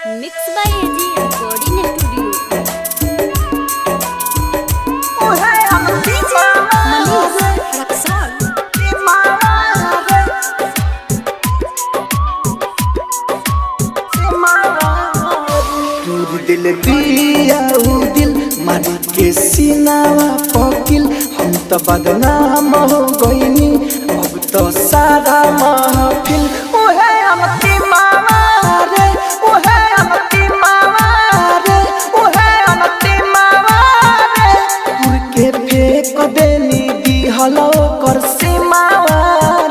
Mix by AG recording studio. दिल दिया दिल मारी के सीनावा पकिल हम तो बदनाम हो गईनी अब तो सारा महफिल ओहे अमती मावा रे ओहे अमती मावा रे ओहे अमती मावा रे दूर के फेंक देनी दी हलो कर सीमावा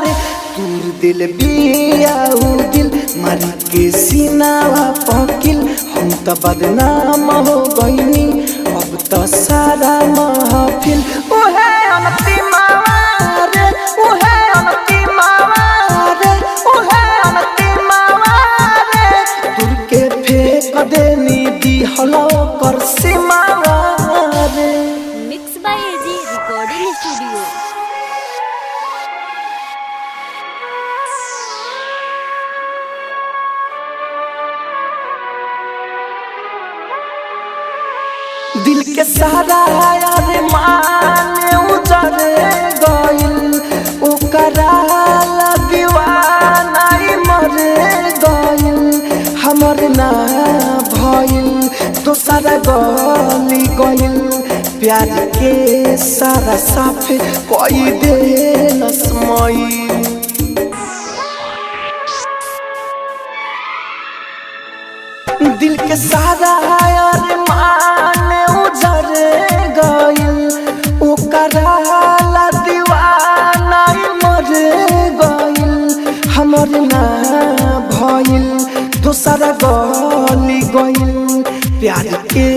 रे दूर दिल बिया दिल मारी के सीनावा पकिल हम तो बदनाम हो गईनी अब तो सारा महफिल ओहे अमती मावा रे ओहे अमती मावा रे ओहे अमती मावा रे दूर के फेंक देनी दी हलो कर सीमावा रे। Mix by AG recording studio. दिल के सारा यार माने उजर गइल ओकरा दीवाना मर गइल हमर ना भइल दोसरा गली गइल प्यार के सारा साफ कोई देलस मई दिल के सारा यार माने उजर गइल ओकरा दीवाना मर गइल हमर ना भइल दोसरा गली गइल प्यार के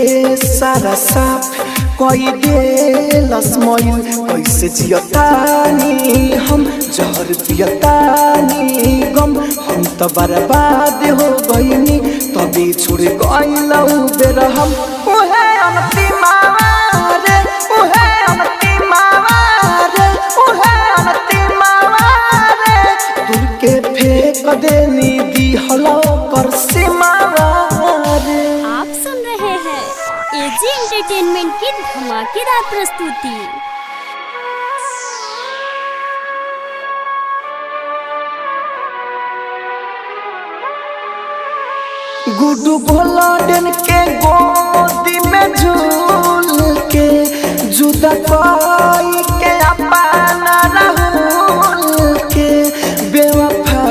सारा साफ कोई देलस मईल कैसे जियतानी हम जहर पियतानी गम हम तो बर्बाद हो गईनी तभी छोड़ गइलौ बेर हम ओहे अमती मावा रे ओहे अमती मावा रे ओहे अमती मावा रे दूर के फेंक देनी दी हलो कर सीमावा रे। आप सुन रहे हैं एजी एंटरटेनमेंट की धमाकेदार प्रस्तुति। गुड्डू गोल्डन के गोदी में झूल के जुदा कोई के अपना राहुल के बेवफा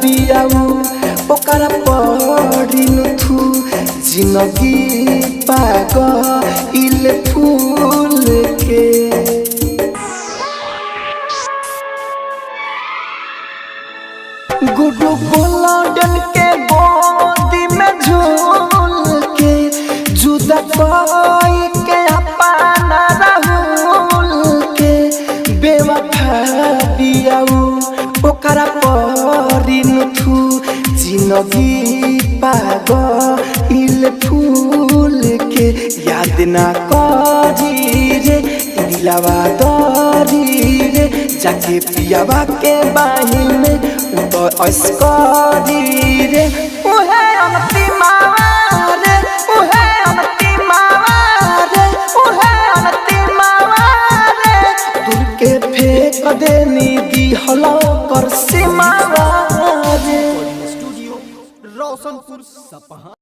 बियाऊ ओकरा पड़ी थू जिंदगी पागल फूल के गुड्डू गोल्डन के गोदी में झूल के जुदा कोई के अपना राहुल के बेवफा बियाऊ ओकरा पड़ी थू जिंदगी पागल फूल के याद ना करी रे दिलवा दरी रे जाके पियावा के बाही में तो अस्करी रे ओहे अमती मावा रे ओहे अमती मावा रे ओहे अमती मावा रे दूर के फेंक देनी दी हलो कर सीमावा रे। स्टूडियो रोशनपुर सपहा।